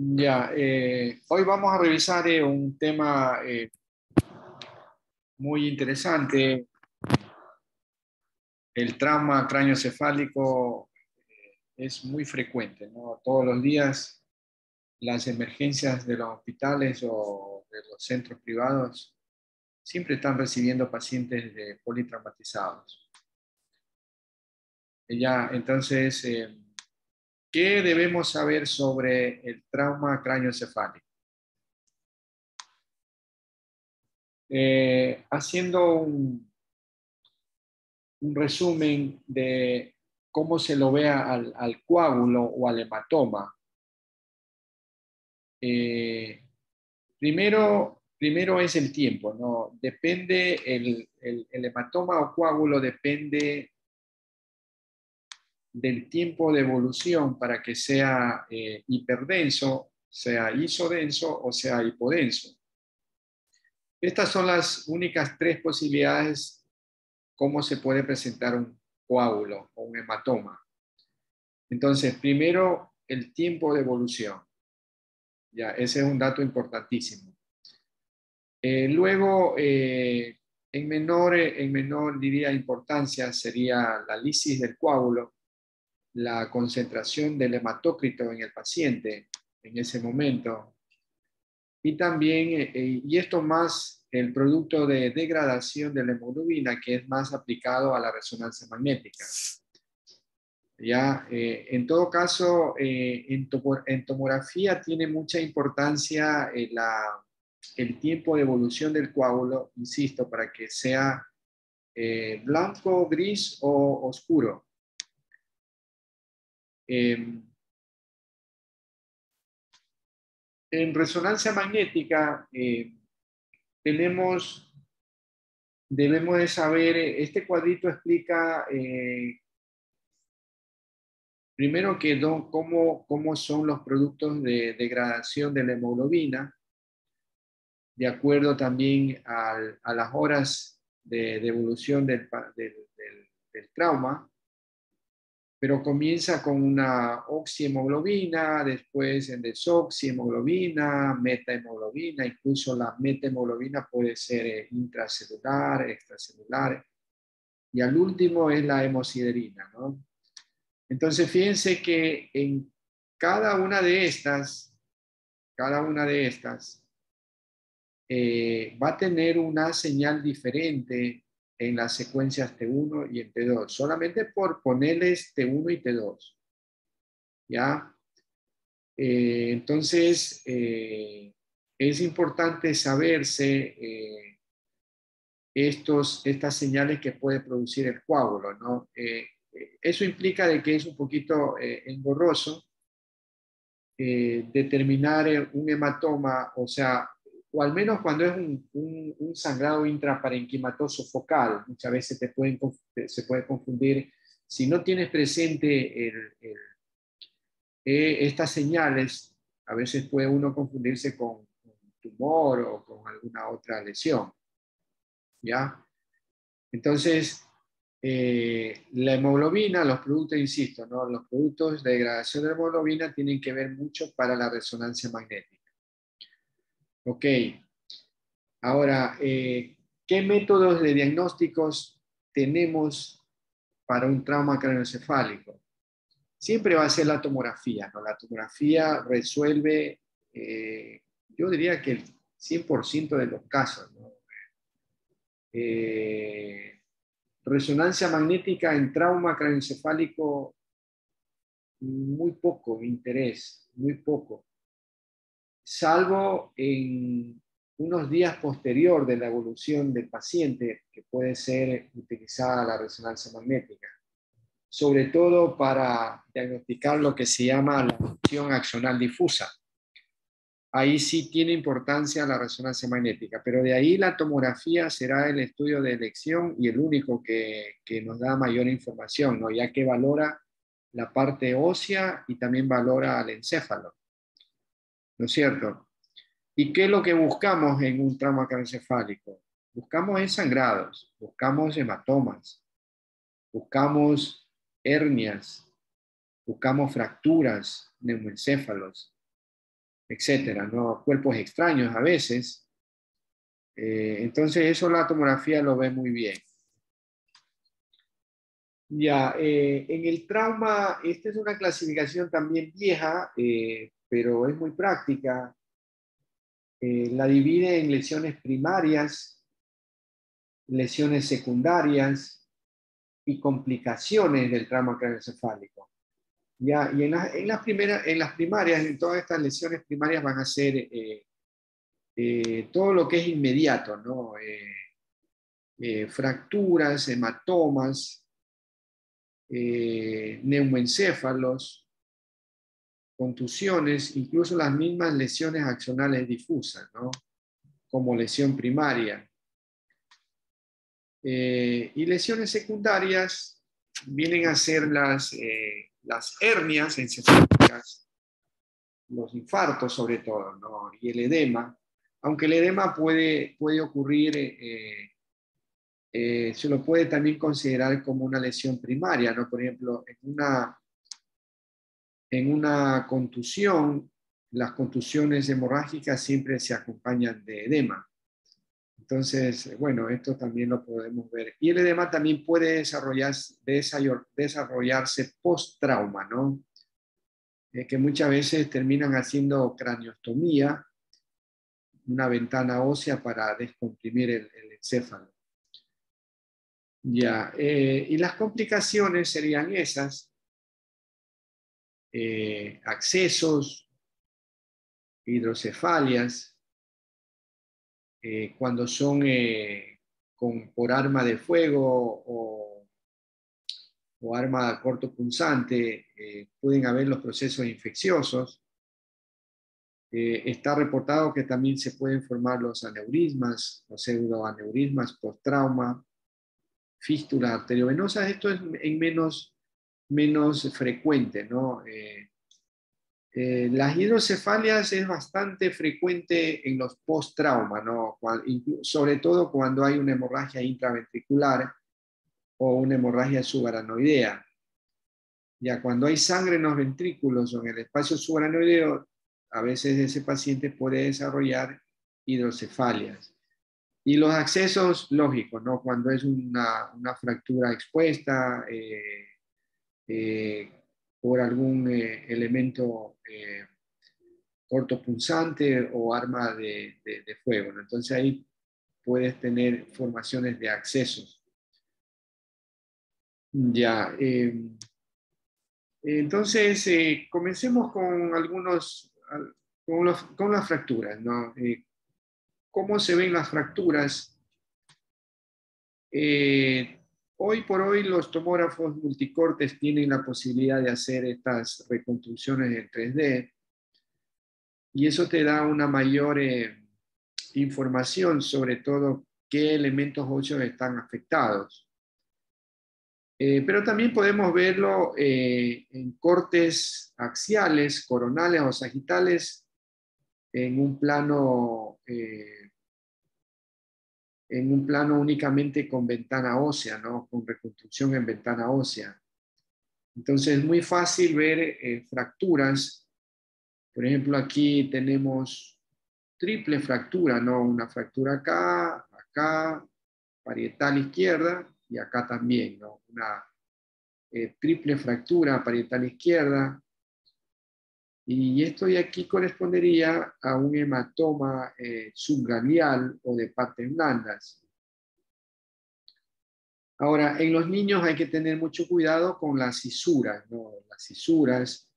Ya, hoy vamos a revisar un tema muy interesante. El trauma craneoencefálico es muy frecuente, ¿no? Todos los días las emergencias de los hospitales o de los centros privados siempre están recibiendo pacientes politraumatizados. Ya, entonces, ¿qué debemos saber sobre el trauma craneoencefálico? Haciendo un resumen de cómo se lo vea al coágulo o al hematoma. Eh, primero es el tiempo, ¿no? Depende, el hematoma o coágulo depende del tiempo de evolución para que sea hiperdenso, sea isodenso o sea hipodenso. Estas son las únicas tres posibilidades cómo se puede presentar un coágulo o un hematoma. Entonces, primero, el tiempo de evolución. Ya, ese es un dato importantísimo. Luego, en menor, diría, importancia sería la lisis del coágulo, la concentración del hematócrito en el paciente en ese momento, y también, y esto más el producto de degradación de la hemoglobina, que es más aplicado a la resonancia magnética. Ya, en todo caso, en tomografía tiene mucha importancia el tiempo de evolución del coágulo, insisto, para que sea blanco, gris o oscuro. Eh, en resonancia magnética debemos de saber, este cuadrito explica primero cómo son los productos de degradación de la hemoglobina, de acuerdo también a las horas de evolución del trauma, pero comienza con una oxihemoglobina, después en desoxihemoglobina, metahemoglobina, incluso la metahemoglobina puede ser intracelular, extracelular, y al último es la hemosiderina, ¿no? Entonces, fíjense que en cada una de estas, cada una de estas, va a tener una señal diferente en las secuencias T1 y en T2, solamente por ponerles T1 y T2. ¿Ya? Entonces, es importante saberse estas señales que puede producir el coágulo, ¿no? Eso implica de que es un poquito engorroso determinar un hematoma, o sea, o al menos cuando es un sangrado intraparenquimatoso focal, muchas veces se puede confundir. Si no tienes presente estas señales, a veces puede uno confundirse con tumor o con alguna otra lesión, ¿ya? Entonces, la hemoglobina, los productos, insisto, ¿no? Los productos de degradación de hemoglobina tienen que ver mucho para la resonancia magnética. Ok, ahora, ¿qué métodos de diagnósticos tenemos para un trauma craneoencefálico? Siempre va a ser la tomografía, ¿no? La tomografía resuelve, yo diría que el 100% de los casos, ¿no? Eh, Resonancia magnética en trauma craneoencefálico, muy poco interés, muy poco, salvo en unos días posterior de la evolución del paciente, que puede ser utilizada la resonancia magnética, sobre todo para diagnosticar lo que se llama la función axonal difusa. Ahí sí tiene importancia la resonancia magnética, pero de ahí la tomografía será el estudio de elección y el único que nos da mayor información, ¿no? Ya que valora la parte ósea y también valora al encéfalo, ¿no es cierto? ¿Y qué es lo que buscamos en un trauma craneoencefálico? Buscamos sangrados, buscamos hematomas, buscamos hernias, buscamos fracturas, neumoencéfalos. etcétera, ¿no? Cuerpos extraños a veces. Entonces eso la tomografía lo ve muy bien. Ya, en el trauma, esta es una clasificación también vieja, pero es muy práctica. La divide en lesiones primarias, lesiones secundarias y complicaciones del trauma craneoencefálico. Ya, y en las primarias, en todas estas lesiones primarias van a ser todo lo que es inmediato, ¿no? Fracturas, hematomas, neumoencéfalos, contusiones, incluso las mismas lesiones axonales difusas, ¿no? Como lesión primaria. Y lesiones secundarias vienen a ser las hernias encefálicas, los infartos sobre todo, ¿no? Y el edema, aunque el edema puede ocurrir, se lo puede también considerar como una lesión primaria, ¿no? Por ejemplo, en una contusión, las contusiones hemorrágicas siempre se acompañan de edema. Entonces, bueno, esto también lo podemos ver. Y el edema también puede desarrollarse post-trauma, ¿no? Que muchas veces terminan haciendo craniostomía, una ventana ósea para descomprimir el encéfalo. Ya, y las complicaciones serían esas, accesos, hidrocefalias, cuando son por arma de fuego o arma cortopunzante, pueden haber los procesos infecciosos. Está reportado que también se pueden formar los aneurismas, los pseudoaneurismas post-trauma, fístulas arteriovenosas. Esto es en menos frecuente, ¿no? Las hidrocefalias es bastante frecuente en los post-trauma, ¿no? Sobre todo cuando hay una hemorragia intraventricular o una hemorragia subaranoidea. Ya cuando hay sangre en los ventrículos o en el espacio subaranoideo, a veces ese paciente puede desarrollar hidrocefalias. Y los accesos, lógicos, ¿no? Cuando es una fractura expuesta eh, por algún elemento cortopunzante o arma de fuego, ¿no? Entonces ahí puedes tener formaciones de accesos. Ya, entonces comencemos con con las fracturas, ¿no? ¿Cómo se ven las fracturas? Hoy por hoy los tomógrafos multicortes tienen la posibilidad de hacer estas reconstrucciones en 3D y eso te da una mayor información sobre todo qué elementos óseos están afectados. Pero también podemos verlo en cortes axiales, coronales o sagitales en un plano únicamente con ventana ósea, ¿no? Con reconstrucción en ventana ósea. Entonces es muy fácil ver fracturas. Por ejemplo, aquí tenemos triple fractura, ¿no? Una fractura acá, acá, parietal izquierda y acá también, ¿no? Una triple fractura parietal izquierda. Y esto de aquí correspondería a un hematoma subganglial o de partes blandas. Ahora, en los niños hay que tener mucho cuidado con las cisuras, ¿no? Las cisuras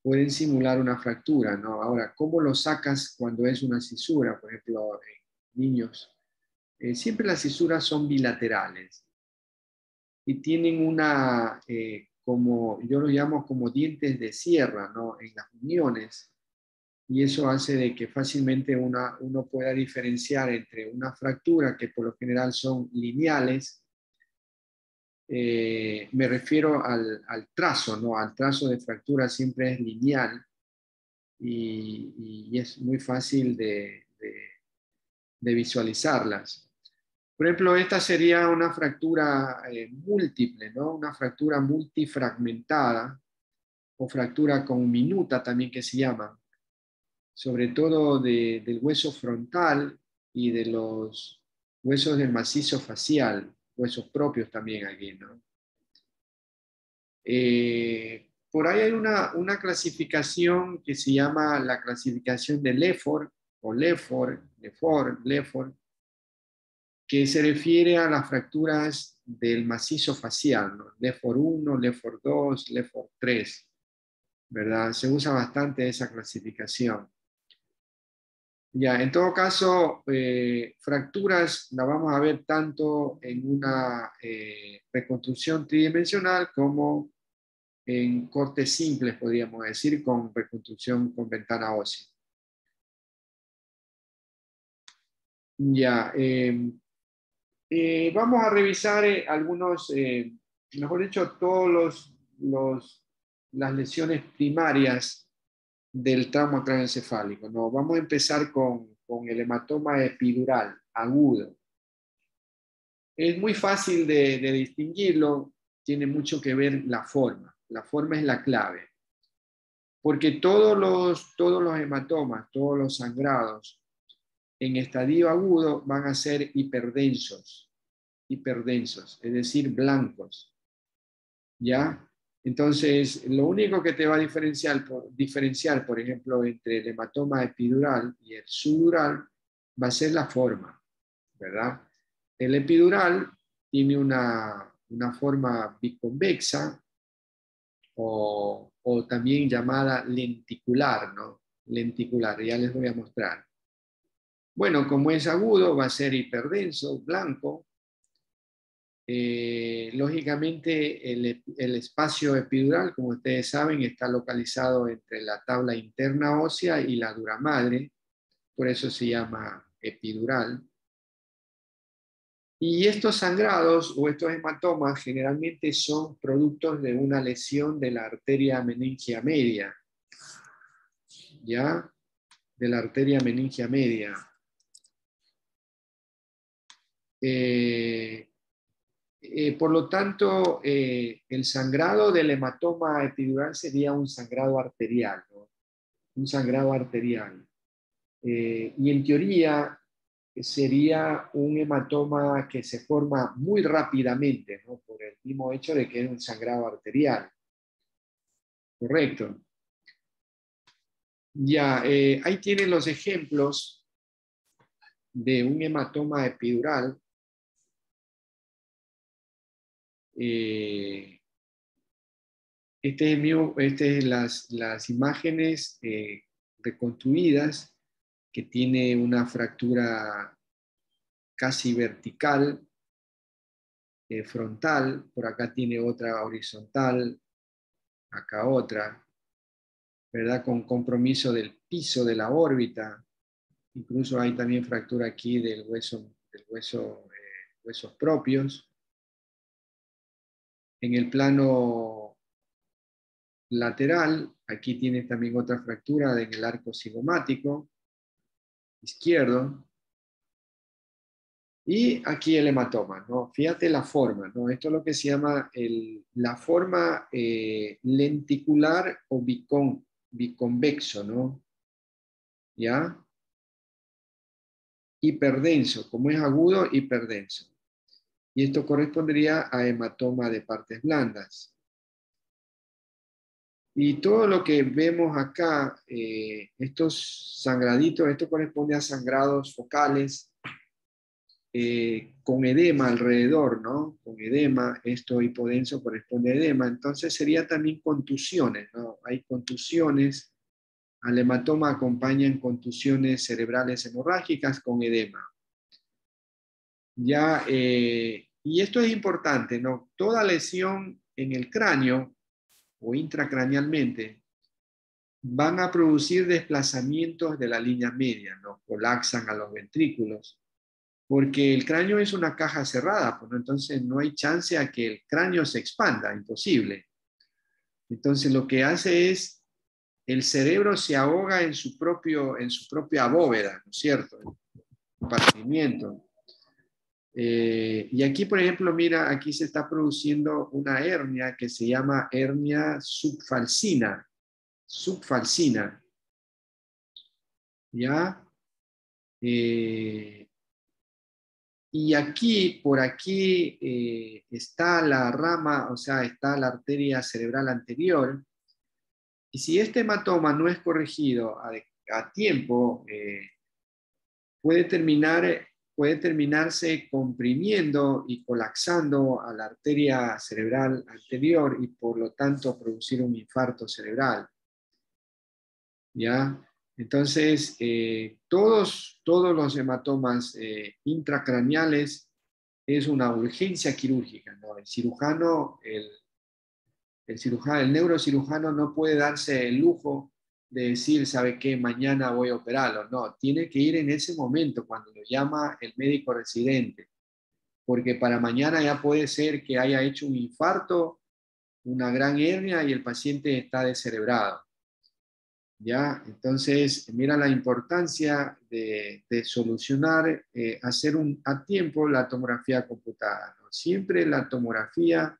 pueden simular una fractura, ¿no? Ahora, ¿cómo lo sacas cuando es una cisura? Por ejemplo, en niños, siempre las cisuras son bilaterales y tienen como yo lo llamo como dientes de sierra, ¿no? En las uniones. Y eso hace de que fácilmente uno pueda diferenciar entre una fractura, que por lo general son lineales. Me refiero al trazo, ¿no? Al trazo de fractura siempre es lineal y es muy fácil de visualizarlas. Por ejemplo, esta sería una fractura múltiple, ¿no? Una fractura multifragmentada o fractura conminuta también que se llama. sobre todo del hueso frontal y de los huesos del macizo facial, huesos propios también aquí, ¿no? Por ahí hay una clasificación que se llama la clasificación de Lefford, o Lefford, que se refiere a las fracturas del macizo facial, ¿no? Lefford 1, Lefford 2, Lefford 3, ¿verdad? Se usa bastante esa clasificación. Ya, en todo caso, fracturas la vamos a ver tanto en una reconstrucción tridimensional como en cortes simples, podríamos decir, con reconstrucción con ventana ósea. Ya, vamos a revisar algunos, mejor dicho, las lesiones primarias del trauma craneoencefálico, ¿no? Vamos a empezar con el hematoma epidural agudo. Es muy fácil de distinguirlo, tiene mucho que ver la forma. La forma es la clave. Porque todos los hematomas, todos los sangrados en estadio agudo van a ser hiperdensos, es decir, blancos, ¿ya? Entonces, lo único que te va a diferenciar, por ejemplo, entre el hematoma epidural y el subdural va a ser la forma, ¿verdad? El epidural tiene una forma biconvexa o también llamada lenticular, ¿no? Lenticular, ya les voy a mostrar. Bueno, como es agudo, va a ser hiperdenso, blanco. Lógicamente, el espacio epidural, como ustedes saben, está localizado entre la tabla interna ósea y la dura madre, por eso se llama epidural. Y estos sangrados o estos hematomas generalmente son productos de una lesión de la arteria meningia media, ¿ya? De la arteria meningia media. Por lo tanto, el sangrado del hematoma epidural sería un sangrado arterial, ¿no? Un sangrado arterial. Y en teoría sería un hematoma que se forma muy rápidamente, ¿no? Por el mismo hecho de que es un sangrado arterial. Correcto. Ya, ahí tienen los ejemplos de un hematoma epidural. Este es las imágenes reconstruidas, que tiene una fractura casi vertical, frontal, por acá tiene otra horizontal, acá otra, ¿verdad? Con compromiso del piso de la órbita. Incluso hay también fractura aquí huesos propios. En el plano lateral, aquí tienes también otra fractura en el arco cigomático izquierdo. Y aquí el hematoma, ¿no? Fíjate la forma, ¿no? Esto es lo que se llama la forma lenticular o biconvexo, ¿no? ¿Ya? Hiperdenso, como es agudo, hiperdenso. Y esto correspondería a hematoma de partes blandas. Y todo lo que vemos acá, estos sangraditos, esto corresponde a sangrados focales con edema alrededor, ¿no? Con edema, esto hipodenso corresponde a edema. Entonces sería también contusiones, ¿no? Hay contusiones, al hematoma acompañan contusiones cerebrales hemorrágicas con edema. Ya, y esto es importante, ¿no? Toda lesión en el cráneo o intracranealmente van a producir desplazamientos de la línea media, ¿no? Colapsan a los ventrículos, porque el cráneo es una caja cerrada, pues, ¿no? Entonces no hay chance a que el cráneo se expanda, imposible. Entonces lo que hace es, el cerebro se ahoga en su propia bóveda, ¿no es cierto? Compartimiento. Y aquí, por ejemplo, mira, aquí se está produciendo una hernia que se llama hernia subfalcina. Subfalcina. ¿ya? Y aquí, por aquí, está la rama, o sea, está la arteria cerebral anterior. Y si este hematoma no es corregido a tiempo, puede puede terminarse comprimiendo y colapsando a la arteria cerebral anterior y por lo tanto producir un infarto cerebral. ¿Ya? Entonces, todos los hematomas intracraneales es una urgencia quirúrgica, ¿no? El neurocirujano no puede darse el lujo de decir, ¿sabe qué? Mañana voy a operarlo. No, tiene que ir en ese momento cuando lo llama el médico residente, porque para mañana ya puede ser que haya hecho un infarto, una gran hernia y el paciente está descerebrado. ¿Ya? Entonces, mira la importancia de solucionar, hacer a tiempo la tomografía computada, ¿no? Siempre la tomografía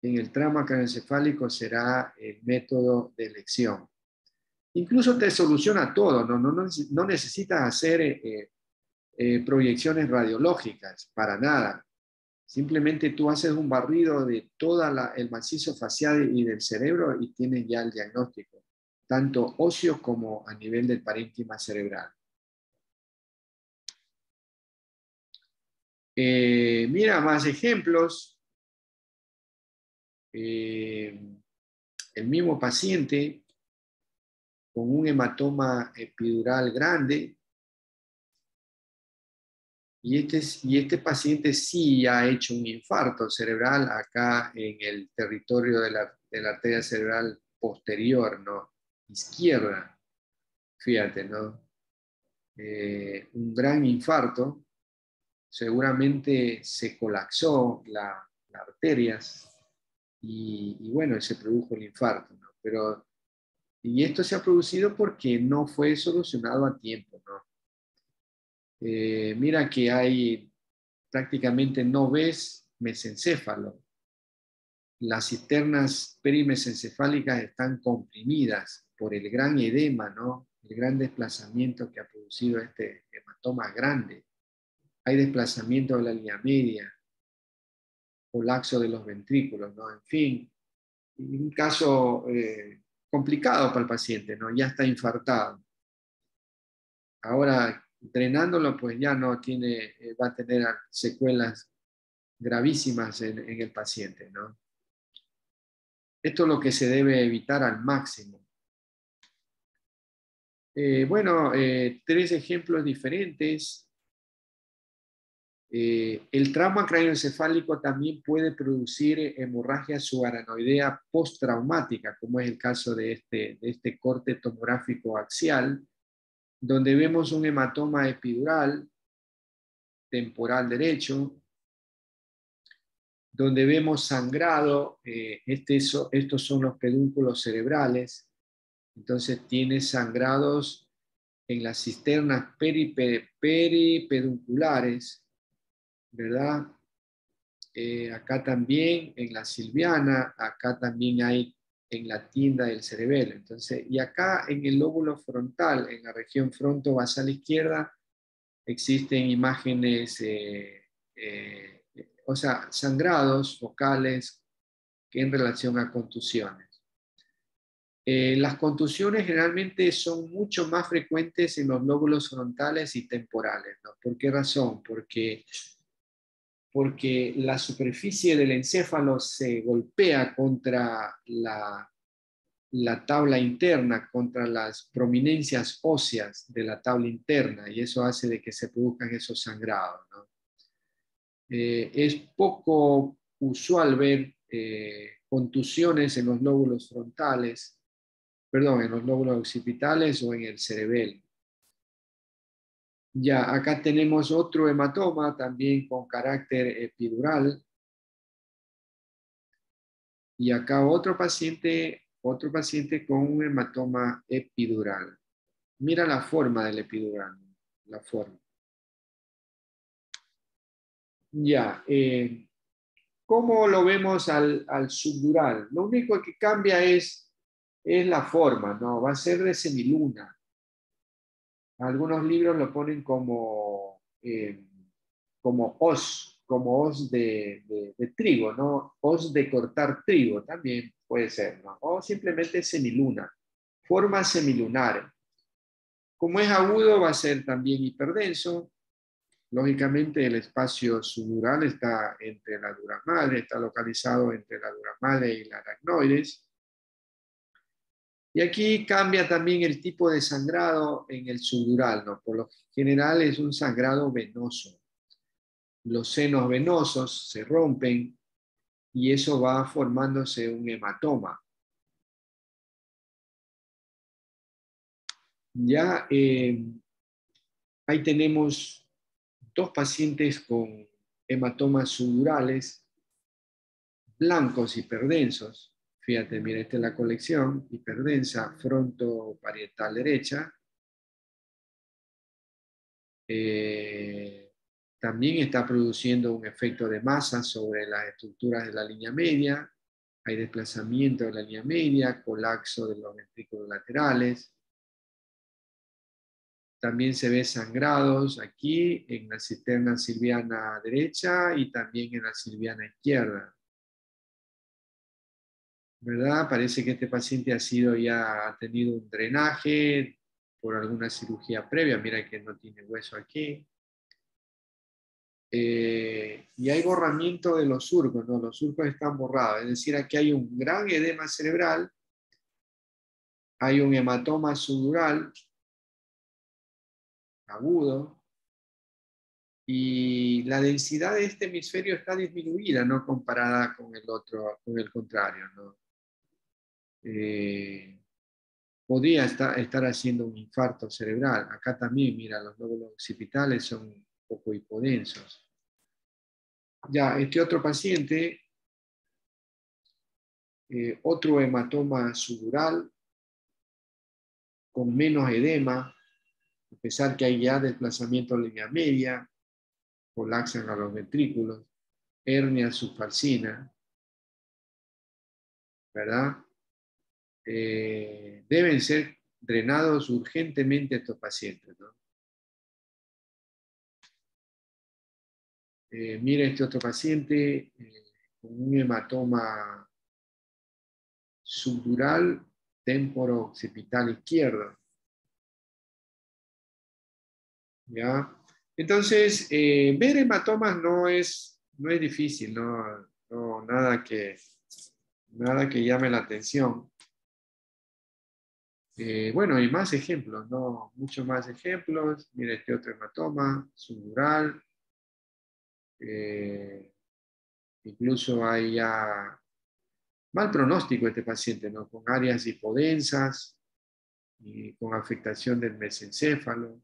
en el trauma craneoencefálico será el método de elección. Incluso te soluciona todo, no necesitas hacer proyecciones radiológicas, para nada. Simplemente tú haces un barrido de todo el macizo facial y del cerebro y tienes ya el diagnóstico, tanto óseo como a nivel del parénquima cerebral. Mira, más ejemplos. El mismo paciente con un hematoma epidural grande y este paciente sí ha hecho un infarto cerebral acá en el territorio de la arteria cerebral posterior, ¿no? Izquierda, fíjate, ¿no? Un gran infarto, seguramente se colapsó las arterias y bueno, se produjo el infarto, ¿no? Y esto se ha producido porque no fue solucionado a tiempo, ¿no? Mira que hay prácticamente no ves mesencéfalo. Las cisternas perimesencefálicas están comprimidas por el gran edema, ¿no? El gran desplazamiento que ha producido este hematoma grande. Hay desplazamiento de la línea media, colapso de los ventrículos, ¿no? En fin, un caso complicado para el paciente, ¿no? Ya está infartado. Ahora, drenándolo, pues ya no tiene, va a tener secuelas gravísimas en el paciente, ¿no? Esto es lo que se debe evitar al máximo. Bueno, tres ejemplos diferentes. El trauma craneoencefálico también puede producir hemorragia subaranoidea postraumática, como es el caso de este corte tomográfico axial, donde vemos un hematoma epidural temporal derecho, donde vemos sangrado, estos son los pedúnculos cerebrales, entonces tiene sangrados en las cisternas peripedunculares, ¿verdad? Acá también en la silviana, acá también hay en la tienda del cerebelo. Entonces, y acá en el lóbulo frontal, en la región fronto-basal izquierda, existen imágenes, o sea, sangrados focales que en relación a contusiones. Las contusiones generalmente son mucho más frecuentes en los lóbulos frontales y temporales, ¿no? ¿Por qué razón? Porque la superficie del encéfalo se golpea contra la tabla interna, contra las prominencias óseas de la tabla interna, y eso hace de que se produzcan esos sangrados, ¿no? Es poco usual ver contusiones en los lóbulos frontales, perdón, en los lóbulos occipitales o en el cerebelo. Ya, acá tenemos otro hematoma también con carácter epidural. Y acá otro paciente con un hematoma epidural. Mira la forma del epidural, la forma. Ya, ¿cómo lo vemos al subdural? Lo único que cambia es la forma, ¿no? Va a ser de semiluna. Algunos libros lo ponen como hoz de trigo, ¿no? Hoz de cortar trigo también puede ser, ¿no? O simplemente semiluna, forma semilunar. Como es agudo, va a ser también hiperdenso. Lógicamente, el espacio subdural está entre la dura madre, está localizado entre la dura madre y la aracnoides. Y aquí cambia también el tipo de sangrado en el subdural, ¿no? Por lo general es un sangrado venoso. Los senos venosos se rompen y eso va formándose un hematoma. Ya ahí tenemos dos pacientes con hematomas subdurales blancos hiperdensos. Fíjate, mira, esta es la colección hiperdensa frontoparietal derecha. También está produciendo un efecto de masa sobre las estructuras de la línea media. Hay desplazamiento de la línea media, colapso de los ventrículos laterales. También se ve sangrados aquí en la cisterna silviana derecha y también en la silviana izquierda. ¿Verdad? Parece que este paciente ha tenido un drenaje por alguna cirugía previa. Mira que no tiene hueso aquí. Y hay borramiento de los surcos, ¿no? Los surcos están borrados. Es decir, aquí hay un gran edema cerebral, hay un hematoma subdural agudo, y la densidad de este hemisferio está disminuida, no comparada con el otro, con el contrario, ¿no? Eh, Podría estar haciendo un infarto cerebral. Acá también, mira, los lóbulos occipitales son un poco hipodensos. Ya, este otro paciente, otro hematoma subdural con menos edema, a pesar que hay ya desplazamiento en línea media, colapsan a los ventrículos, hernia subfalcina, ¿verdad? Deben ser drenados urgentemente estos pacientes, ¿no? Mira este otro paciente con un hematoma subdural temporo-occipital izquierdo, ¿ya? Entonces, ver hematomas no es difícil, nada que llame la atención. Bueno, hay más ejemplos, ¿no? Muchos más ejemplos. Mira este otro hematoma subdural. Incluso hay ya mal pronóstico este paciente, ¿no? Con áreas hipodensas y con afectación del mesencéfalo.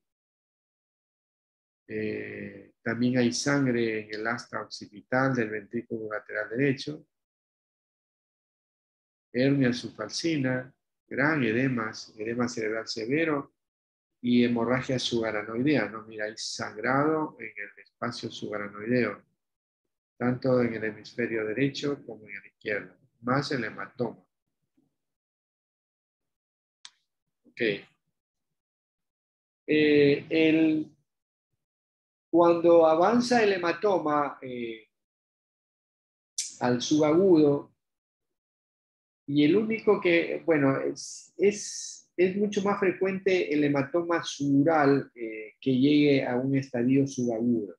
También hay sangre en el asta occipital del ventrículo lateral derecho, hernia subfalcina, gran edema cerebral severo y hemorragia subaranoidea, ¿no? Mira, hay sangrado en el espacio subaranoideo, tanto en el hemisferio derecho como en el izquierdo, más el hematoma. Ok. Cuando avanza el hematoma al subagudo, y el único que, bueno, es mucho más frecuente el hematoma sudural que llegue a un estadio subagudo,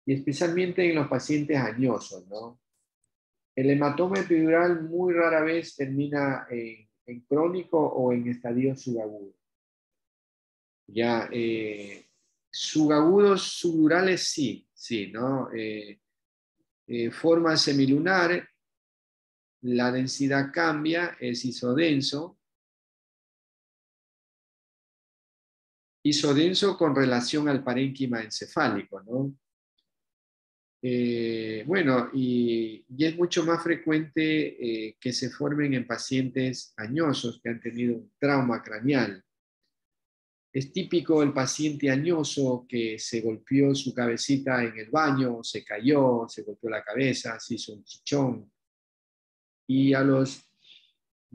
y especialmente en los pacientes añosos, ¿no? El hematoma epidural muy rara vez termina en crónico o en estadio subagudo. Ya, subagudos subdurales sí, ¿no? Forma semilunar, la densidad cambia, es isodenso con relación al parénquima encefálico, ¿no? Bueno, y es mucho más frecuente que se formen en pacientes añosos que han tenido un trauma craneal. Es típico el paciente añoso que se golpeó su cabecita en el baño, se cayó, se golpeó la cabeza, se hizo un chichón, y a los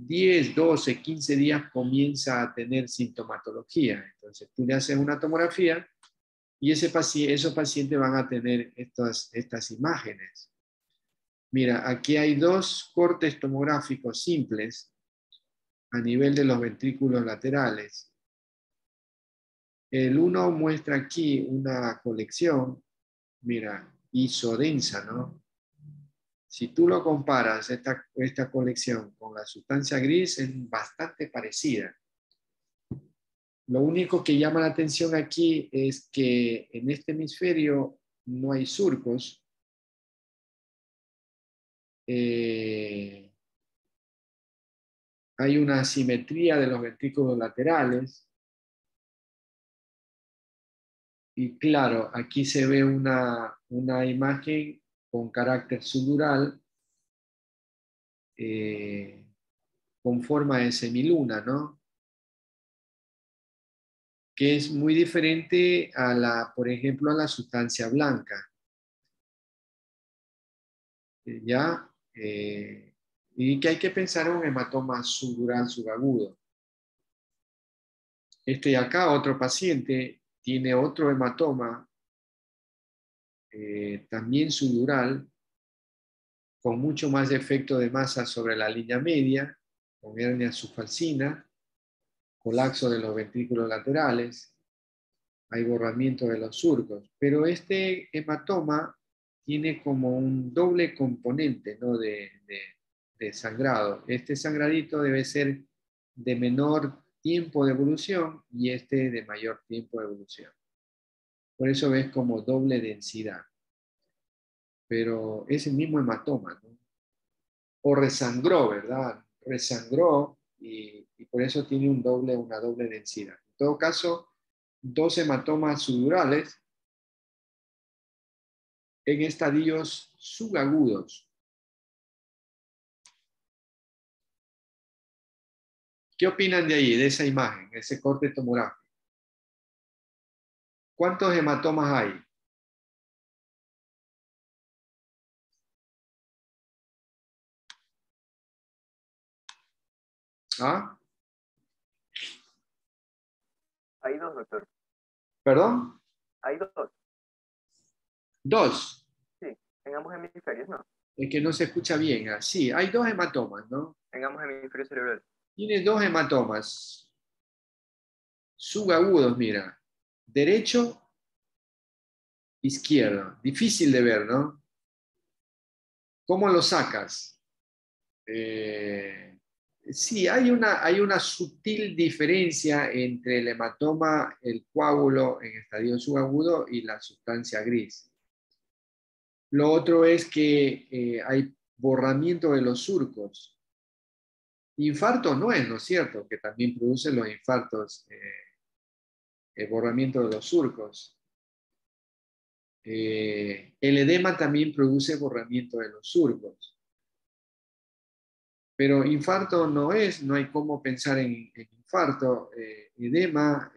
10, 12, 15 días comienza a tener sintomatología. Entonces tú le haces una tomografía y esos pacientes van a tener estas imágenes. Mira, aquí hay dos cortes tomográficos simples a nivel de los ventrículos laterales. El uno muestra aquí una colección, mira, isodensa, ¿no? Si tú lo comparas, esta colección con la sustancia gris, es bastante parecida. Lo único que llama la atención aquí es que en este hemisferio no hay surcos. Hay una asimetría de los ventrículos laterales. Y claro, aquí se ve una imagen con carácter sudural, con forma de semiluna, ¿no? Que es muy diferente a por ejemplo, a la sustancia blanca. ¿Ya? Y que hay que pensar en un hematoma sudural subagudo. Este de acá, otro paciente, tiene otro hematoma, también sudural, con mucho más efecto de masa sobre la línea media, con hernia subfalcina, colapso de los ventrículos laterales, hay borramiento de los surcos, pero este hematoma tiene como un doble componente, ¿no? de sangrado. Este sangradito debe ser de menor tiempo de evolución y este de mayor tiempo de evolución. Por eso ves como doble densidad. Pero es el mismo hematoma, ¿no? O resangró, ¿verdad? Resangró y por eso tiene una doble densidad. En todo caso, dos hematomas sudurales en estadios subagudos. ¿Qué opinan de ahí, de esa imagen, ese corte tomográfico? ¿Cuántos hematomas hay? ¿Ah? Hay dos, doctor. ¿Perdón? Hay dos. Dos. Sí, en ambos hemisferios, ¿no? Es que no se escucha bien. Ah, sí, hay dos hematomas, ¿no? En ambos hemisferios cerebrales. Tiene dos hematomas subagudos, mira. Derecho, izquierdo. Difícil de ver, ¿no? ¿Cómo lo sacas? Sí, hay una sutil diferencia entre el hematoma, el coágulo en estadio subagudo y la sustancia gris. Lo otro es que hay borramiento de los surcos. Infarto no es, ¿no es cierto? Que también producen los infartos, el borramiento de los surcos. El edema también produce borramiento de los surcos. Pero infarto no es, no hay cómo pensar en infarto, edema.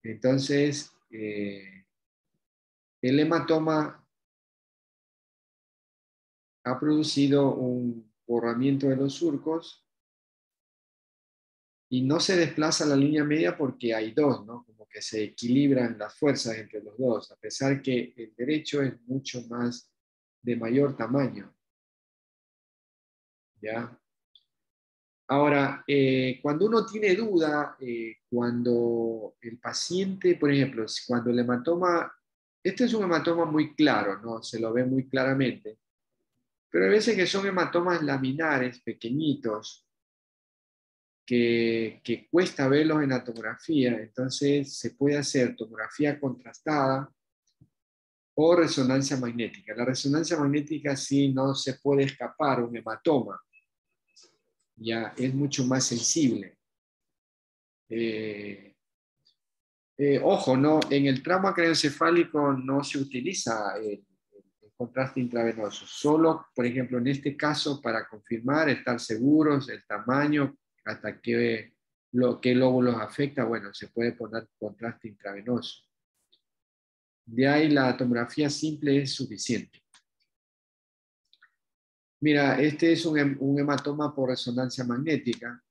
Entonces, el hematoma ha producido un borramiento de los surcos y no se desplaza la línea media porque hay dos, ¿no? Como que se equilibran las fuerzas entre los dos, a pesar que el derecho es mucho más de mayor tamaño, ¿ya? Ahora, cuando uno tiene duda, cuando el paciente, por ejemplo, cuando el hematoma, este es un hematoma muy claro, ¿no? Se lo ve muy claramente, pero hay veces que son hematomas laminares, pequeñitos, que cuesta verlos en la tomografía, entonces se puede hacer tomografía contrastada o resonancia magnética. La resonancia magnética sí no se puede escapar un hematoma, ya es mucho más sensible. Ojo, no, en el trauma craneoencefálico no se utiliza el contraste intravenoso, solo, por ejemplo, en este caso, para confirmar, estar seguros, el tamaño, hasta qué lóbulos afecta, bueno, se puede poner contraste intravenoso. De ahí la tomografía simple es suficiente. Mira, este es un hematoma por resonancia magnética.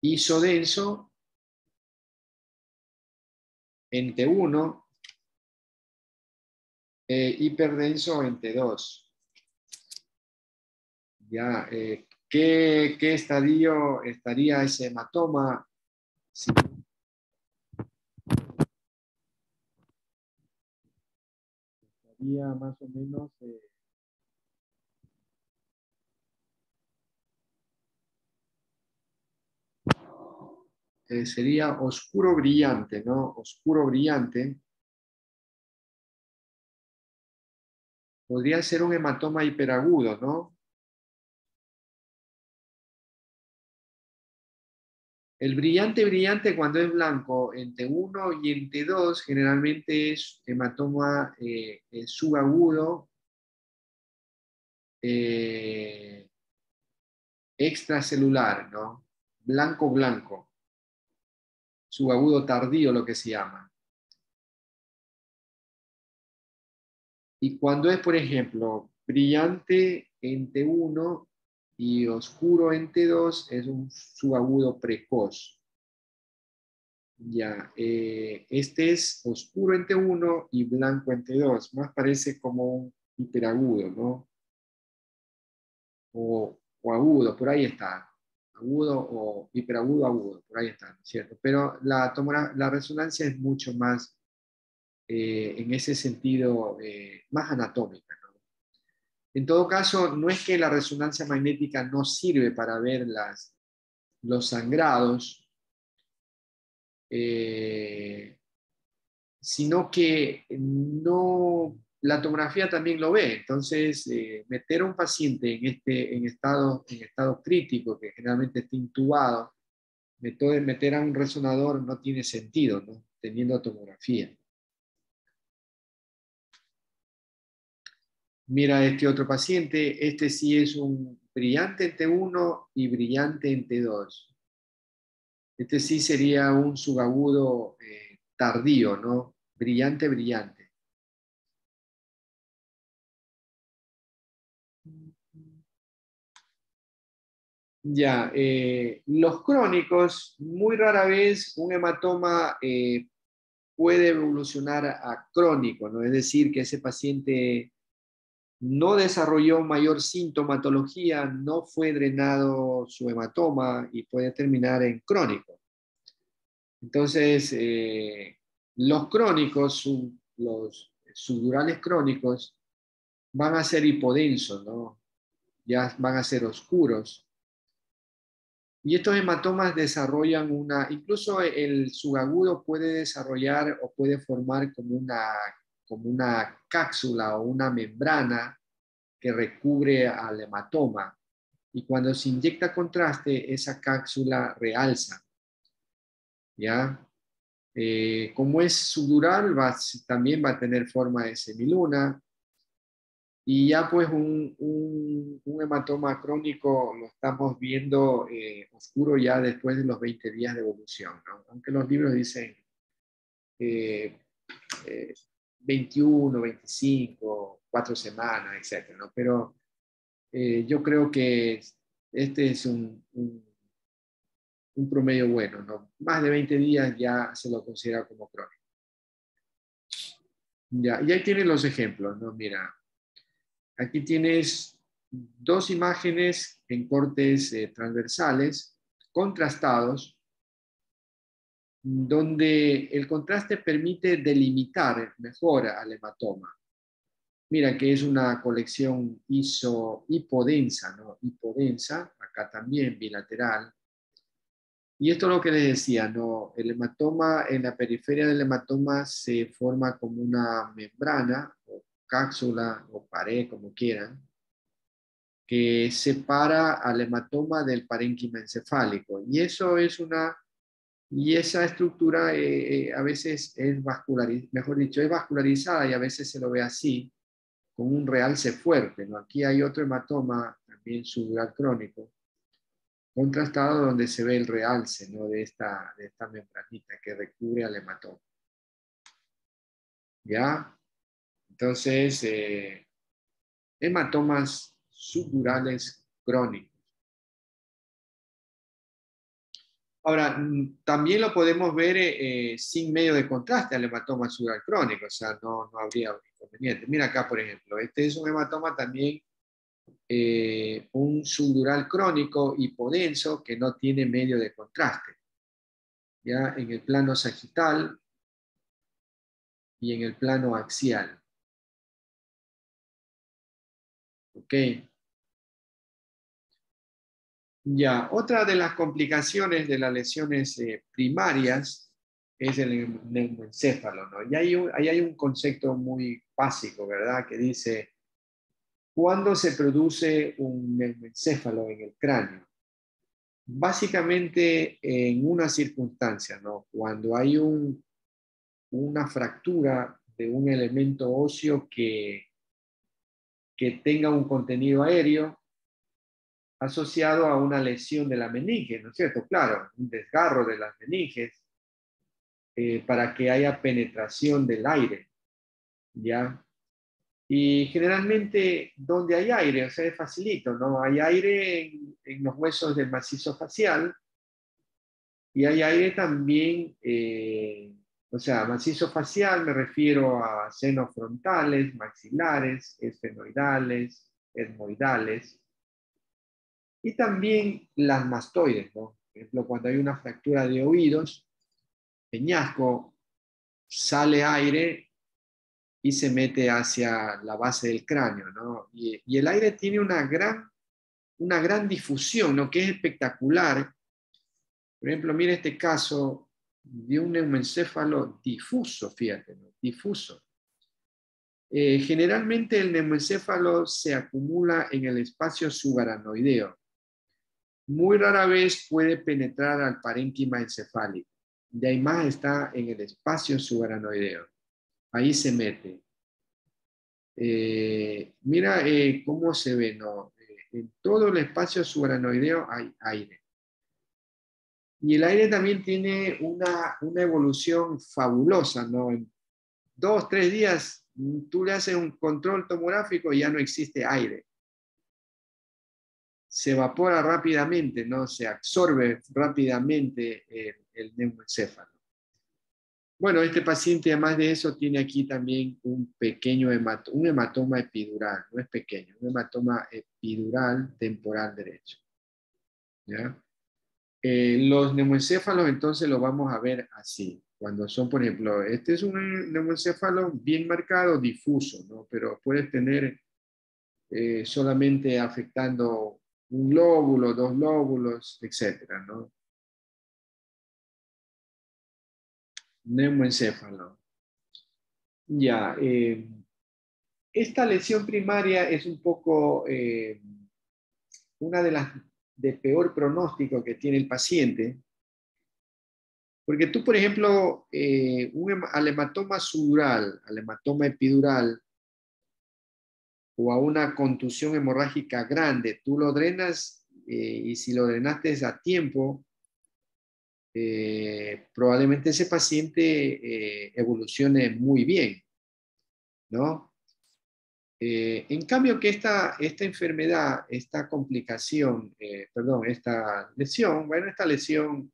Isodenso en T1, hiperdenso en T2. Ya, ¿qué estadio estaría ese hematoma? Sí, estaría más o menos sería oscuro brillante, ¿no? Oscuro brillante. Podría ser un hematoma hiperagudo, ¿no? El brillante brillante cuando es blanco en T1 y en T2 generalmente es hematoma subagudo eh, extracelular, ¿no? Blanco blanco, subagudo tardío lo que se llama. Y cuando es, por ejemplo, brillante en T1 y oscuro en T2 es un subagudo precoz. Ya, este es oscuro en T1 y blanco en T2, más parece como un hiperagudo, ¿no? O agudo, por ahí está. Agudo o hiperagudo, agudo, por ahí está, ¿cierto? Pero la resonancia es mucho más, en ese sentido, más anatómica, ¿no? En todo caso, no es que la resonancia magnética no sirve para ver los sangrados, eh, sino que no, la tomografía también lo ve. Entonces, meter a un paciente en estado crítico, que generalmente está intubado, meter a un resonador no tiene sentido, ¿no? Teniendo tomografía. Mira este otro paciente, este sí es un brillante en T1 y brillante en T2. Este sí sería un subagudo tardío, ¿no? Brillante, brillante. Ya, los crónicos, muy rara vez un hematoma puede evolucionar a crónico, ¿no? Es decir, que ese paciente no desarrolló mayor sintomatología, no fue drenado su hematoma y puede terminar en crónico. Entonces, los crónicos, los subdurales crónicos, van a ser hipodensos, ¿no? Ya van a ser oscuros. Y estos hematomas desarrollan incluso el subagudo puede desarrollar o puede formar como una cápsula o una membrana que recubre al hematoma. Y cuando se inyecta contraste, esa cápsula realza, ¿ya? Como es subdural, también va a tener forma de semiluna. Y ya pues un hematoma crónico lo estamos viendo oscuro ya después de los 20 días de evolución, ¿no? Aunque los libros dicen eh, eh, 21, 25, 4 semanas, etcétera, ¿no? Pero yo creo que este es un promedio bueno, ¿no? Más de 20 días ya se lo considera como crónico. Ya, y ahí tienen los ejemplos, ¿no? Mira, aquí tienes dos imágenes en cortes transversales contrastados, donde el contraste permite delimitar mejor al hematoma. Mira que es una colección hipodensa, ¿no? Hipodensa, acá también bilateral. Y esto es lo que les decía, ¿no? El hematoma, en la periferia del hematoma se forma como una membrana o cápsula o pared, como quieran, que separa al hematoma del parénquima encefálico. Y esa estructura a veces es vascularizada, mejor dicho, es vascularizada y a veces se lo ve así, con un realce fuerte, ¿no? Aquí hay otro hematoma, también subdural crónico, contrastado donde se ve el realce, ¿no? de esta membranita que recubre al hematoma. ¿ya? Entonces, hematomas subdurales crónicos. Ahora, también lo podemos ver sin medio de contraste al hematoma subdural crónico, o sea, no habría inconveniente. Mira acá, por ejemplo, este es un hematoma también, un subdural crónico hipodenso que no tiene medio de contraste, ya en el plano sagital y en el plano axial. ¿Ok? Ya, otra de las complicaciones de las lesiones primarias es el neumoencéfalo, ¿no? Y ahí hay un concepto muy básico, ¿verdad? Que dice, ¿cuándo se produce un neumoencéfalo en el cráneo? Básicamente en una circunstancia, ¿no? Cuando hay una fractura de un elemento óseo que tenga un contenido aéreo asociado a una lesión de la meninge, ¿no es cierto? Claro, un desgarro de las meninges para que haya penetración del aire, ¿ya? Y generalmente donde hay aire, o sea, es facilito, ¿no? Hay aire en los huesos del macizo facial y hay aire también, o sea, macizo facial me refiero a senos frontales, maxilares, esfenoidales, etmoidales, y también las mastoides, ¿no? Por ejemplo, cuando hay una fractura de oídos, peñasco, sale aire y se mete hacia la base del cráneo, ¿no? Y el aire tiene una gran difusión, ¿no? Que es espectacular. Por ejemplo, mira este caso de un neumoencéfalo difuso, fíjate, ¿no? Difuso. Generalmente el neumoencéfalo se acumula en el espacio subaranoideo. Muy rara vez puede penetrar al parénquima encefálico. De ahí más está en el espacio subaranoideo. Ahí se mete. Mira cómo se ve, ¿no? En todo el espacio subaranoideo hay aire. Y el aire también tiene una evolución fabulosa, ¿no? En 2, 3 días tú le haces un control tomográfico y ya no existe aire. Se evapora rápidamente, ¿no? Se absorbe rápidamente el neumoencéfalo. Bueno, este paciente, además de eso, tiene aquí también un pequeño un hematoma epidural, no es pequeño, un hematoma epidural temporal derecho. ¿Ya? Los neumoencéfalos entonces los vamos a ver así, cuando son, por ejemplo, este es un neumoencéfalo bien marcado, difuso, ¿no? Pero puedes tener solamente afectando un lóbulo, 2 lóbulos, etcétera, ¿no? Neumoencéfalo. Ya, esta lesión primaria es un poco una de las de peor pronóstico que tiene el paciente, porque tú, por ejemplo, al hematoma sudural, al hematoma epidural o a una contusión hemorrágica grande, tú lo drenas y si lo drenaste a tiempo, probablemente ese paciente evolucione muy bien, ¿no? En cambio que esta enfermedad, esta complicación, perdón, esta lesión, bueno, esta lesión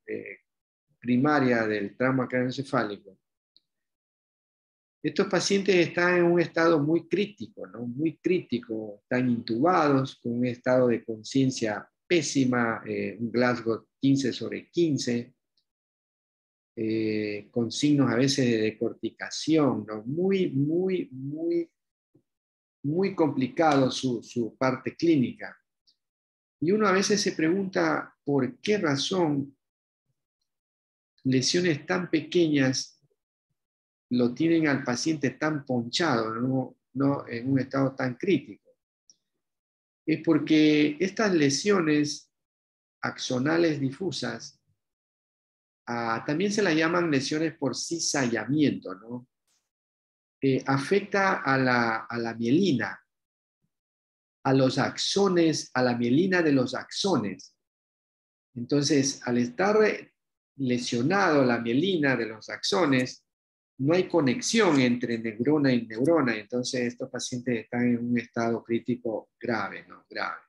primaria del trauma craneoencefálico, estos pacientes están en un estado muy crítico, ¿no? Muy crítico, están intubados con un estado de conciencia pésima, un Glasgow 15/15, con signos a veces de decorticación, ¿no? Muy complicado su parte clínica. Y uno a veces se pregunta por qué razón lesiones tan pequeñas lo tienen al paciente tan ponchado, no en un estado tan crítico. Es porque estas lesiones axonales difusas también se las llaman lesiones por cizallamiento, ¿no? Afecta a la mielina, a los axones, a la mielina de los axones. Entonces, al estar lesionado la mielina de los axones, no hay conexión entre neurona y neurona, entonces estos pacientes están en un estado crítico grave, ¿no? Grave.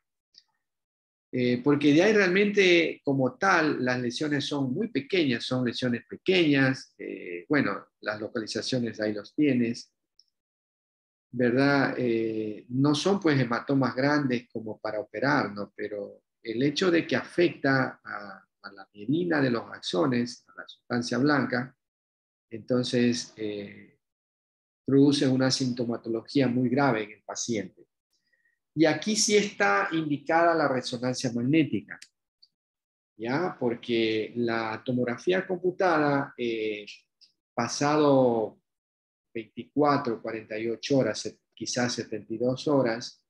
Porque de ahí realmente, como tal, las lesiones son muy pequeñas, son lesiones pequeñas, bueno, las localizaciones ahí los tienes, ¿verdad? No son pues hematomas grandes como para operar, ¿no? Pero el hecho de que afecta a la mielina de los axones, a la sustancia blanca, entonces produce una sintomatología muy grave en el paciente. Y aquí sí está indicada la resonancia magnética, ¿ya? Porque la tomografía computada, pasado 24, 48 horas, quizás 72 horas,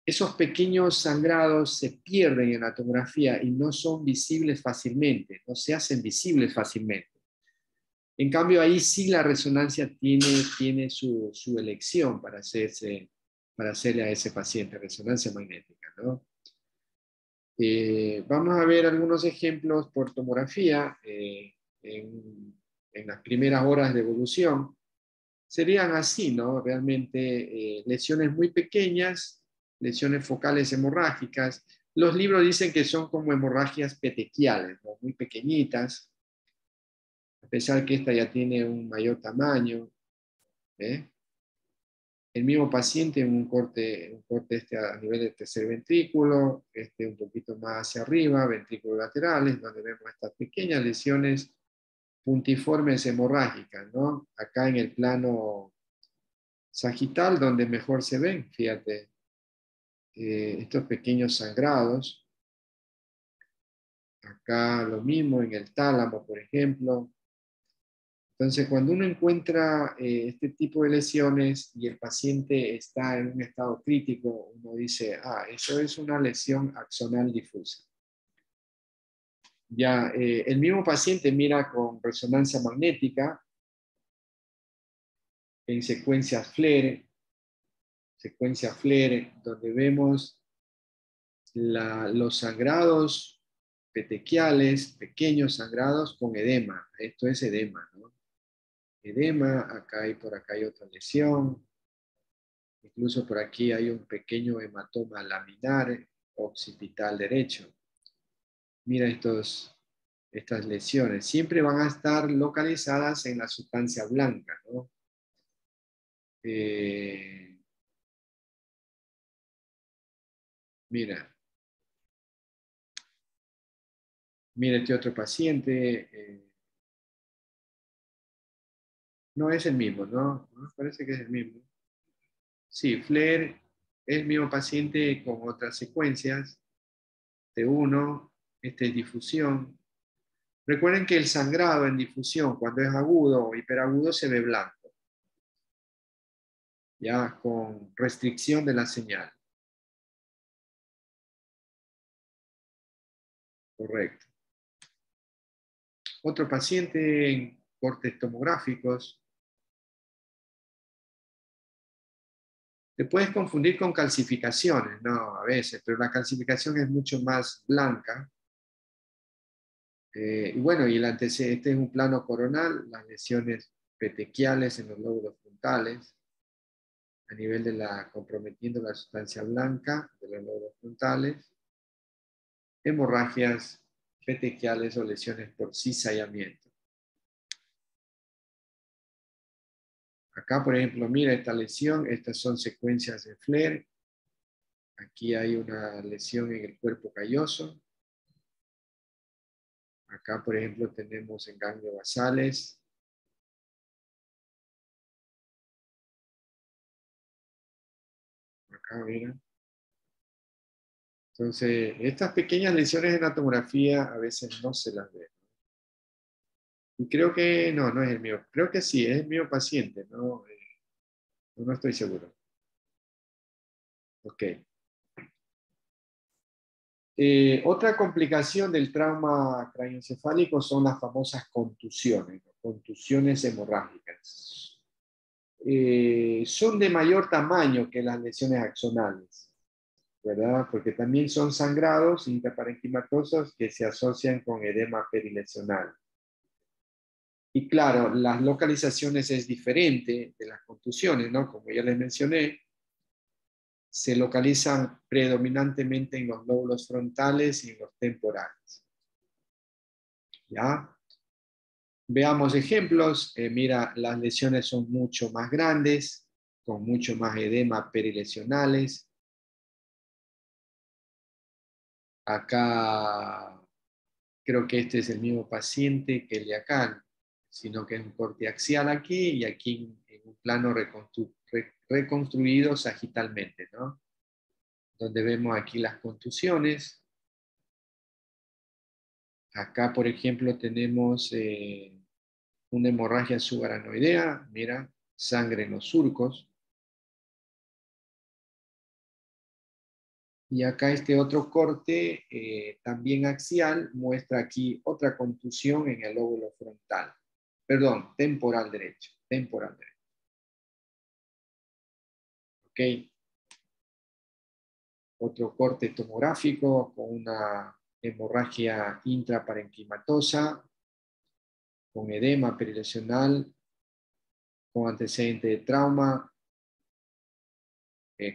esos pequeños sangrados se pierden en la tomografía y no son visibles fácilmente, no se hacen visibles fácilmente. En cambio, ahí sí la resonancia tiene su elección para hacerle a ese paciente resonancia magnética, ¿no? Vamos a ver algunos ejemplos por tomografía en las primeras horas de evolución. Serían así, ¿no? Realmente lesiones muy pequeñas, lesiones focales hemorrágicas. Los libros dicen que son como hemorragias petequiales, ¿no? Muy pequeñitas, a pesar que esta ya tiene un mayor tamaño. ¿Eh? El mismo paciente en un corte este a nivel del tercer ventrículo, este un poquito más hacia arriba, ventrículos laterales, donde vemos estas pequeñas lesiones puntiformes hemorrágicas, ¿no? Acá en el plano sagital, donde mejor se ven, fíjate, estos pequeños sangrados. Acá lo mismo en el tálamo, por ejemplo. Entonces, cuando uno encuentra este tipo de lesiones y el paciente está en un estado crítico, uno dice, eso es una lesión axonal difusa. Ya, el mismo paciente mira con resonancia magnética en secuencia FLAIR, donde vemos los sangrados petequiales, pequeños sangrados con edema. Esto es edema, ¿no? Edema, acá y por acá hay otra lesión. Incluso por aquí hay un pequeño hematoma laminar occipital derecho. Mira estas lesiones. Siempre van a estar localizadas en la sustancia blanca, ¿no? Mira este otro paciente. No es el mismo, ¿no? Parece que es el mismo. Sí, Flair es el mismo paciente con otras secuencias. T1, este es difusión. Recuerden que el sangrado en difusión, cuando es agudo o hiperagudo, se ve blanco, ya con restricción de la señal. Correcto. Otro paciente en cortes tomográficos. Te puedes confundir con calcificaciones, ¿no? A veces, pero la calcificación es mucho más blanca. Y bueno, y este es un plano coronal, las lesiones petequiales en los lóbulos frontales, a nivel de comprometiendo la sustancia blanca de los lóbulos frontales, hemorragias petequiales o lesiones por cizallamiento. Acá, por ejemplo, mira esta lesión, estas son secuencias de Flair. Aquí hay una lesión en el cuerpo calloso. Acá, por ejemplo, tenemos en ganglios basales. Acá, mira. Entonces, estas pequeñas lesiones en la tomografía a veces no se las ve. Y creo que no es el mío. Creo que sí, es el mío paciente. No estoy seguro. Ok. Otra complicación del trauma craneoencefálico son las famosas contusiones, ¿no? Contusiones hemorrágicas. Son de mayor tamaño que las lesiones axonales, ¿verdad? Porque también son sangrados intraparenquimatosos que se asocian con edema perilesional. Y claro, las localizaciones es diferente de las contusiones, ¿no? Como ya les mencioné, se localizan predominantemente en los lóbulos frontales y en los temporales. ¿Ya? Veamos ejemplos. Mira, las lesiones son mucho más grandes, con mucho más edema perilesionales. Acá creo que este es el mismo paciente que el de acá, sino que es un corte axial aquí y aquí en un plano reconstruido sagitalmente, ¿no? Donde vemos aquí las contusiones. Acá, por ejemplo, tenemos una hemorragia subaranoidea, mira, sangre en los surcos. Y acá este otro corte, también axial, muestra aquí otra contusión en el lóbulo frontal. Perdón, temporal derecho, temporal derecho. ¿Ok? Otro corte tomográfico con una hemorragia intraparenquimatosa, con edema perilesional, con antecedente de trauma,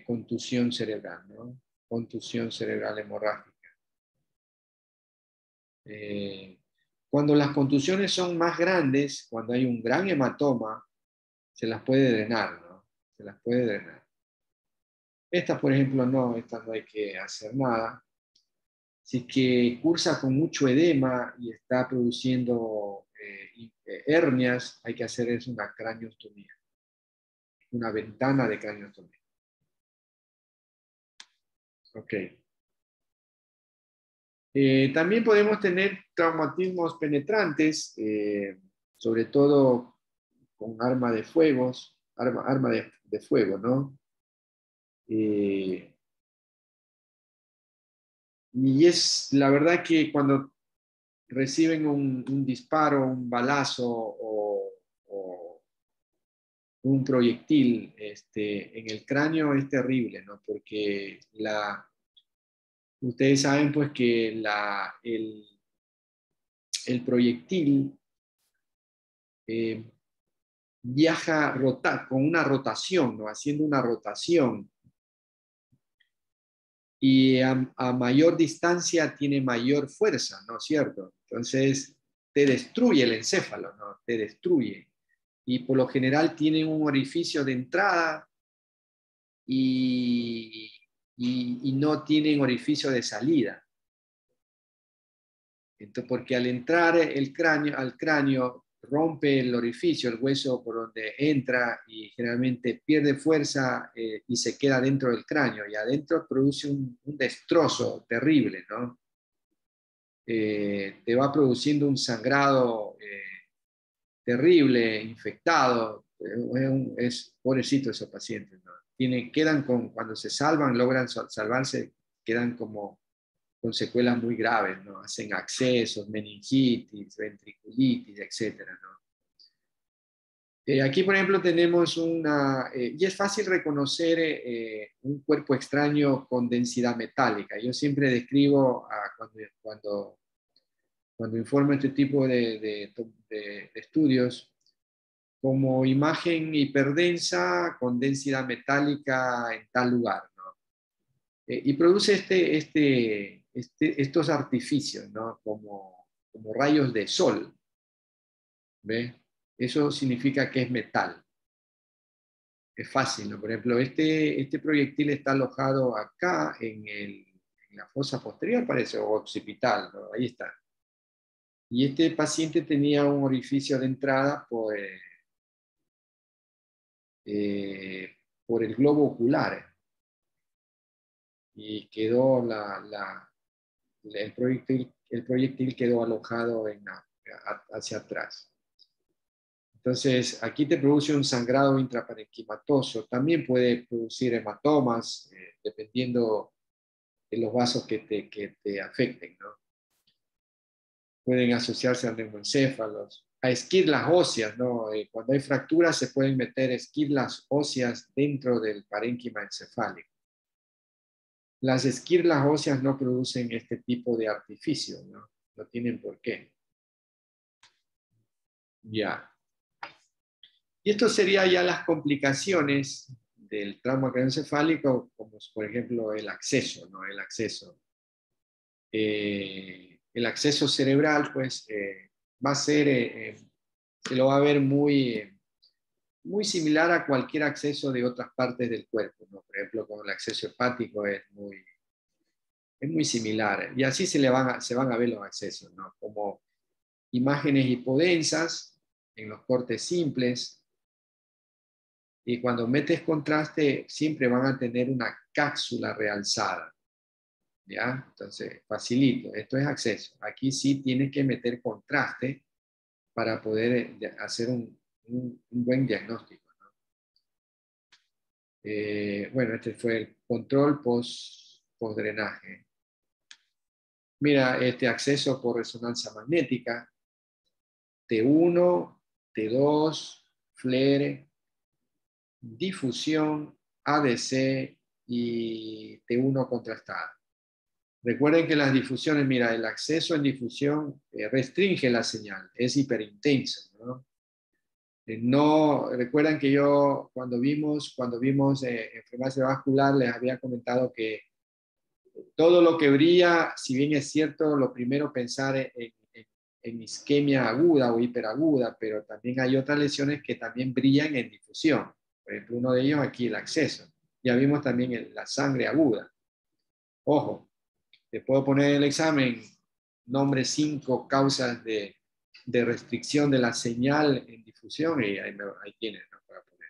contusión cerebral, ¿no? Contusión cerebral hemorrágica. Cuando las contusiones son más grandes, cuando hay un gran hematoma, se las puede drenar, ¿no? Se las puede drenar. Estas, por ejemplo, no, estas no hay que hacer nada. Si es que cursa con mucho edema y está produciendo hernias, hay que hacer es una craneostomía, una ventana de craneostomía. Ok. También podemos tener traumatismos penetrantes, sobre todo con arma de fuegos, arma de fuego, ¿no? Y es la verdad que cuando reciben un disparo, un balazo o un proyectil en el cráneo es terrible, ¿no? Porque ustedes saben pues que el proyectil eh, viaja con una rotación, ¿no? Haciendo una rotación. Y a mayor distancia tiene mayor fuerza, ¿no es cierto? Entonces te destruye el encéfalo, ¿no? Te destruye. Y por lo general tiene un orificio de entrada y, y no tienen orificio de salida. Entonces, porque al entrar al cráneo rompe el orificio, el hueso por donde entra y generalmente pierde fuerza y se queda dentro del cráneo y adentro produce un destrozo terrible, ¿no? Te va produciendo un sangrado terrible, infectado. Es pobrecito esos pacientes, ¿no? Quedan cuando se salvan, logran salvarse, quedan como con secuelas muy graves, ¿no? Hacen accesos, meningitis, ventriculitis, etcétera, ¿no? Aquí, por ejemplo, tenemos y es fácil reconocer un cuerpo extraño con densidad metálica. Yo siempre describo cuando informo este tipo de estudios como imagen hiperdensa con densidad metálica en tal lugar, ¿no? Y produce estos artificios, ¿no? Como rayos de sol, ¿ve? Eso significa que es metal. Es fácil, ¿no? Por ejemplo, este proyectil está alojado acá en la fosa posterior, parece, o occipital, ¿no? Ahí está. Y este paciente tenía un orificio de entrada por el globo ocular y quedó el proyectil quedó alojado hacia atrás. Entonces, aquí te produce un sangrado intraparenquimatoso. También puede producir hematomas, dependiendo de los vasos que te afecten, ¿no? Pueden asociarse a neumoencéfalos, a esquirlas óseas, ¿no? Cuando hay fracturas se pueden meter esquirlas óseas dentro del parénquima encefálico. Las esquirlas óseas no producen este tipo de artificio, ¿no? No tienen por qué. Ya. Y esto sería ya las complicaciones del trauma craneoencefálico, como por ejemplo el acceso, ¿no? El acceso cerebral, pues, va a ser, se lo va a ver muy similar a cualquier acceso de otras partes del cuerpo, ¿no? Por ejemplo, con el acceso hepático es muy similar. Y así se van a ver los accesos, ¿no? Como imágenes hipodensas en los cortes simples. Y cuando metes contraste, siempre van a tener una cápsula realzada. ¿Ya? Entonces, facilito. Esto es acceso. Aquí sí tienes que meter contraste para poder hacer un buen diagnóstico. Bueno, este fue el control post-drenaje. Mira, este acceso por resonancia magnética, T1, T2, FLAIR, difusión, ADC y T1 contrastada. Recuerden que las difusiones, mira, el acceso en difusión restringe la señal, es hiperintenso, ¿no? No, recuerdan que yo cuando vimos enfermedad cerebrovascular les había comentado que todo lo que brilla, si bien es cierto, lo primero pensar en isquemia aguda o hiperaguda, pero también hay otras lesiones que también brillan en difusión. Por ejemplo, uno de ellos aquí, el acceso. Ya vimos también la sangre aguda. Ojo, te puedo poner en el examen nombre 5 causas de restricción de la señal en difusión y ahí tienes, ¿no? Para poner.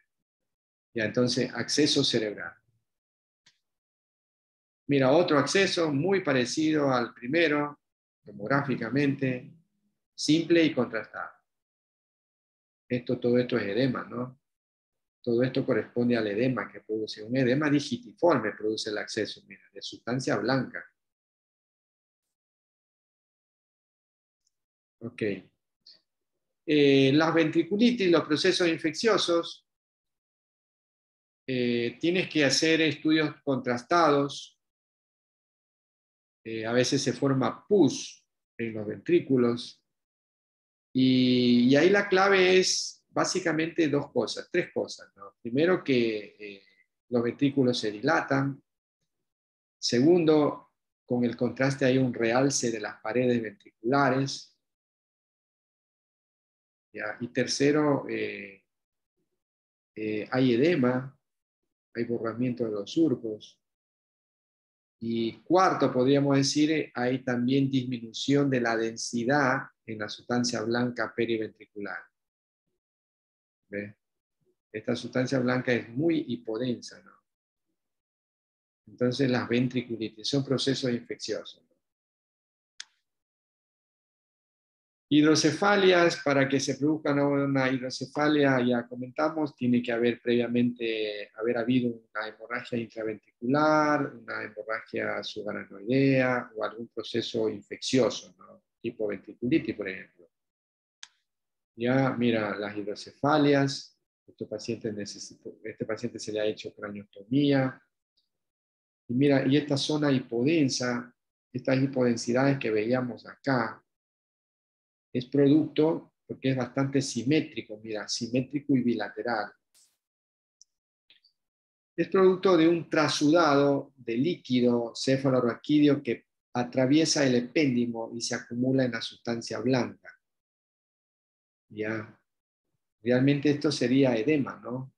Ya, entonces, acceso cerebral. Mira, otro acceso muy parecido al primero, tomográficamente, simple y contrastado. Todo esto es edema, ¿no? Todo esto corresponde al edema que produce. Un edema digitiforme produce el acceso, mira, de sustancia blanca. Ok. Las ventriculitis, los procesos infecciosos, tienes que hacer estudios contrastados. A veces se forma pus en los ventrículos. Y ahí la clave es básicamente tres cosas, ¿no? Primero, que los ventrículos se dilatan. Segundo, con el contraste hay un realce de las paredes ventriculares. ¿Ya? Y tercero, hay edema, hay borramiento de los surcos. Y cuarto, podríamos decir, hay también disminución de la densidad en la sustancia blanca periventricular. ¿Ve? Esta sustancia blanca es muy hipodensa, ¿no? Entonces las ventriculitis son procesos infecciosos. Hidrocefalias, para que se produzca una hidrocefalia, ya comentamos, tiene que haber previamente habido una hemorragia intraventricular, una hemorragia subarachnoidea o algún proceso infeccioso, ¿no? Tipo ventriculitis, por ejemplo. Ya, mira, las hidrocefalias, este paciente se le ha hecho craniotomía. Y mira, y esta zona hipodensa, estas hipodensidades que veíamos acá, es producto, porque es bastante simétrico, mira, simétrico y bilateral. Es producto de un trasudado de líquido cefalorraquídeo que atraviesa el epéndimo y se acumula en la sustancia blanca. Ya, realmente esto sería edema, ¿no?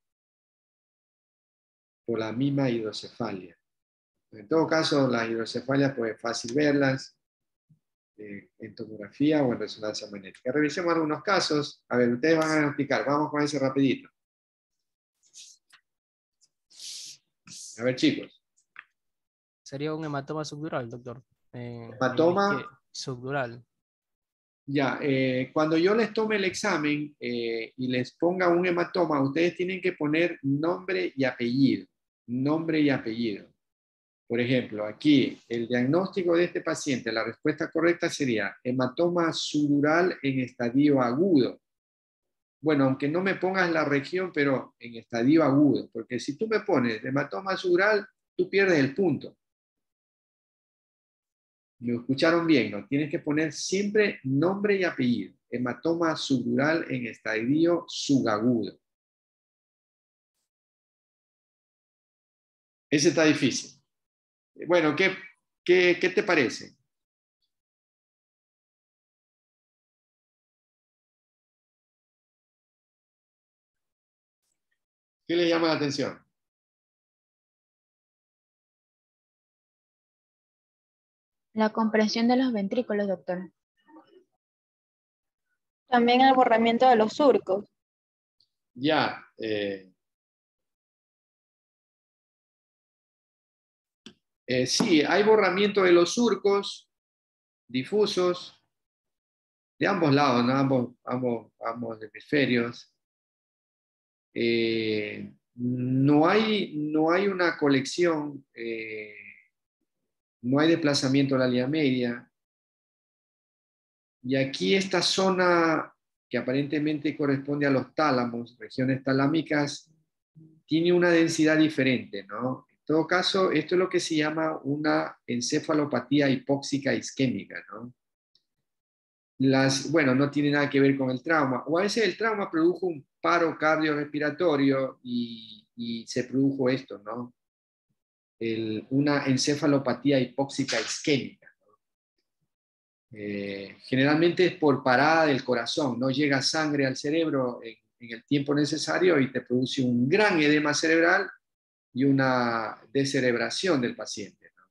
Por la misma hidrocefalia. En todo caso, las hidrocefalias, pues es fácil verlas en tomografía o en resonancia magnética. Revisemos algunos casos. A ver, ustedes van a explicar. Vamos con ese rapidito. A ver, chicos. Sería un hematoma subdural, doctor. Hematoma. Subdural. Ya, cuando yo les tome el examen y les ponga un hematoma, ustedes tienen que poner nombre y apellido. Nombre y apellido. Por ejemplo, aquí el diagnóstico de este paciente, la respuesta correcta sería hematoma subdural en estadio agudo. Bueno, aunque no me pongas la región, pero en estadio agudo, porque si tú me pones hematoma subdural, tú pierdes el punto. Lo escucharon bien, ¿no? Tienes que poner siempre nombre y apellido. Hematoma subdural en estadio subagudo. Ese está difícil. Bueno, ¿qué te parece? ¿Qué le llama la atención? La compresión de los ventrículos, doctor. También el borramiento de los surcos. Ya. Sí, hay borramiento de los surcos difusos de ambos lados, ¿no? Ambos hemisferios. No hay una colección, no hay desplazamiento de la línea media. Y aquí esta zona que aparentemente corresponde a los tálamos, regiones talámicas, tiene una densidad diferente, ¿no? En todo caso, esto es lo que se llama una encefalopatía hipóxica isquémica, ¿no? Bueno, no tiene nada que ver con el trauma, o a veces el trauma produjo un paro cardiorrespiratorio y se produjo esto, ¿no? Una encefalopatía hipóxica isquémica. Generalmente es por parada del corazón, no llega sangre al cerebro en el tiempo necesario y te produce un gran edema cerebral y una descerebración del paciente, ¿no?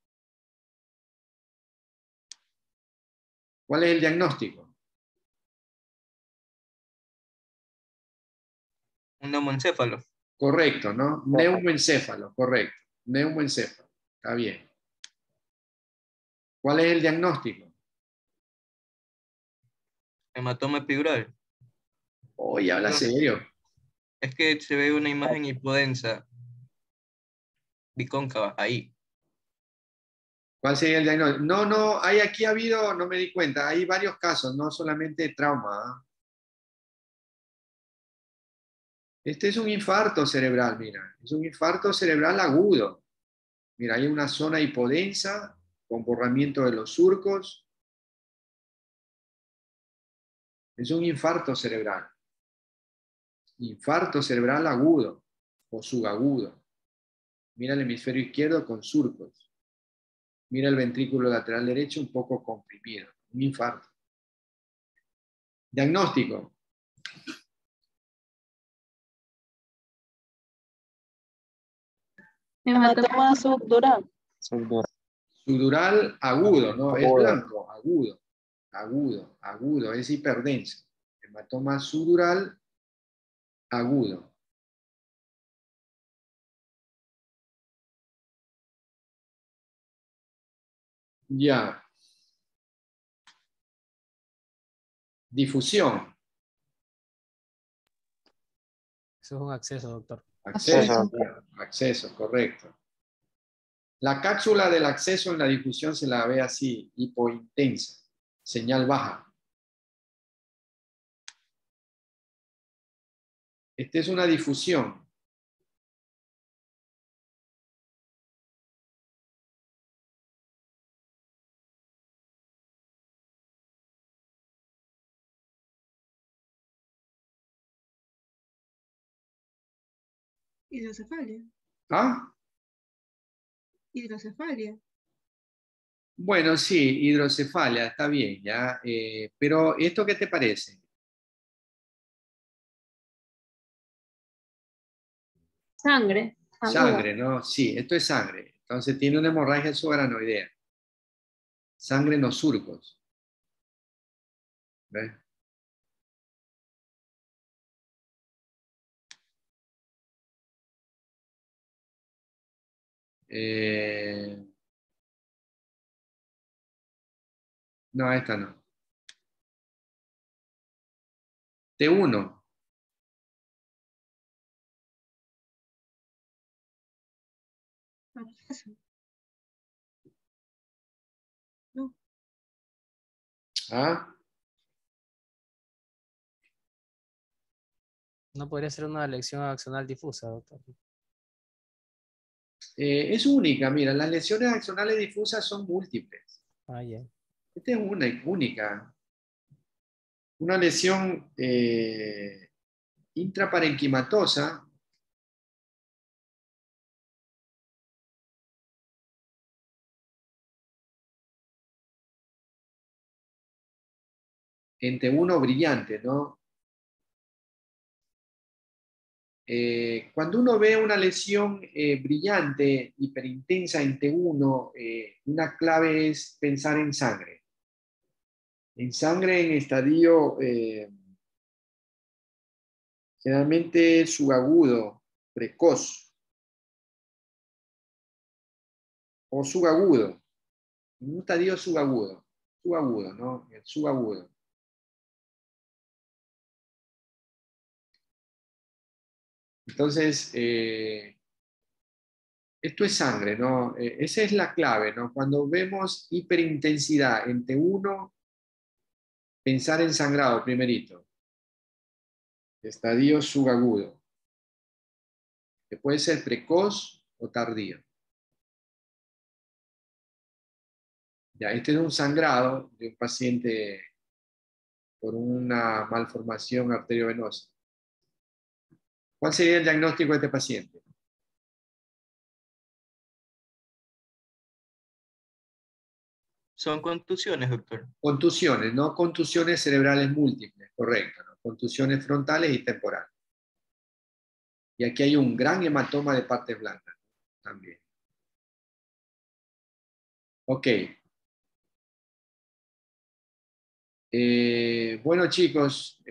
¿Cuál es el diagnóstico? Un neumoencéfalo. Correcto, ¿no? Neumoencéfalo, correcto. Neumoencéfalo, está bien. ¿Cuál es el diagnóstico? Hematoma epidural. Oye, habla No, serio. es que se ve una imagen hipodensa, bicóncava, ahí. ¿Cuál sería el diagnóstico? No, aquí ha habido, no me di cuenta, hay varios casos, no solamente trauma, ¿ah? Este es un infarto cerebral, mira, es un infarto cerebral agudo. Mira, hay una zona hipodensa con borramiento de los surcos. Es un infarto cerebral. Infarto cerebral agudo o subagudo. Mira el hemisferio izquierdo con surcos. Mira el ventrículo lateral derecho un poco comprimido. Un infarto. Diagnóstico. Hematoma subdural. Subdural agudo, ¿no? Es blanco, agudo, es hiperdenso. Hematoma subdural agudo. Ya. Difusión. Eso es un acceso, doctor. Acceso, correcto. La cápsula del acceso en la difusión se la ve así, hipointensa, señal baja. Esta es una difusión. Hidrocefalia. ¿Ah? Hidrocefalia. Bueno, sí, hidrocefalia, está bien, ya. Pero, ¿esto qué te parece? Sangre. Sangre, ¿no? Sí, esto es sangre. Entonces tiene una hemorragia subaranoidea. Sangre en los surcos. ¿Ves? No, esta no. T1. Acceso. No. ¿Ah? No podría ser una lección axonal difusa, doctor. Es única, mira, las lesiones axonales difusas son múltiples. Ah, ya. Esta es una única. Una lesión intraparenquimatosa en T1 brillante, ¿no? Cuando uno ve una lesión brillante, hiperintensa en T1, una clave es pensar en sangre. En sangre en estadio generalmente subagudo, precoz o subagudo. En un estadio subagudo, ¿no? El subagudo. Entonces, esto es sangre, ¿no? Esa es la clave, ¿no? Cuando vemos hiperintensidad en T1, pensar en sangrado primerito. Estadio subagudo, que puede ser precoz o tardío. Ya, este es un sangrado de un paciente por una malformación arteriovenosa. ¿Cuál sería el diagnóstico de este paciente? Son contusiones, doctor. Contusiones, no contusiones cerebrales múltiples, correcto, ¿no? Contusiones frontales y temporales. Y aquí hay un gran hematoma de partes blancas también. Ok. Bueno, chicos,